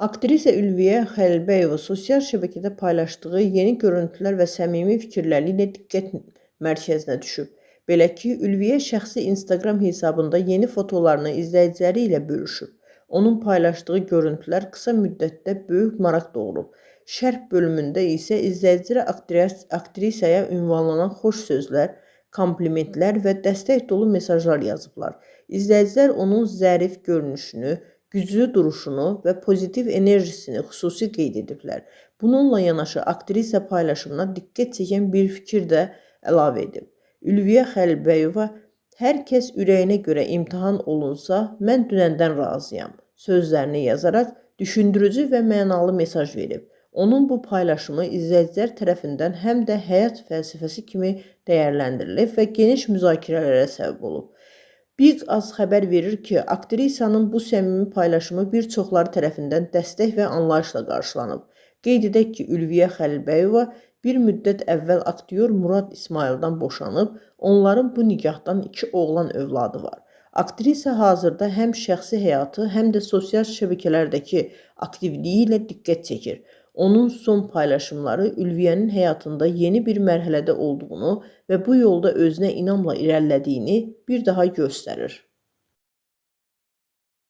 Aktrisa Ülviyə Xəlilbəyova sosial şəbəkədə paylaşdığı yeni görüntülər və səmimi fikirləri ilə diqqət mərkəzinə düşüb. Belə ki, Ülviyə şəxsi Instagram hesabında yeni fotolarını izləyiciləri ilə bölüşüb. Onun paylaşdığı görüntülər qısa müddətdə böyük maraq doğurub. Şərh bölümündə isə izləyicilər aktrisaya ünvanlanan xoş sözlər, komplimentlər və dəstək dolu mesajlar yazıblar. İzləyicilər onun zərif görünüşünü, güclü duruşunu və pozitiv enerjisini xüsusi qeyd ediblər. Bununla yanaşı aktrisa paylaşımına diqqət çəkən bir fikir də əlavə edib. Ülviyə Xəlilbəyova, hər kəs ürəyinə görə imtahan olunsa, mən dünəndən razıyam sözlərini yazaraq düşündürücü və mənalı mesaj verib. Onun bu paylaşımı izləyicilər tərəfindən həm də həyat fəlsəfəsi kimi dəyərləndirilib və geniş müzakirələrə səbəb olub. Bir az xəbər verir ki, aktrisanın bu səmimi paylaşımı bir çoxları tərəfindən dəstək və anlayışla qarşılanıb. Qeyd edək ki, Ülviyə Xəlilbəyova bir müddət əvvəl aktyor Murad İsmayıldan boşanıb, onların bu nikahdan 2 oğlan övladı var. Aktrisa hazırda həm şəxsi həyatı, həm də sosial şəbəkələrdəki aktivliyi ilə diqqət çəkir. Onun son paylaşımları Ülviyənin həyatında yeni bir mərhələdə olduğunu və bu yolda özünə inamla irəlilədiyini bir daha göstərir.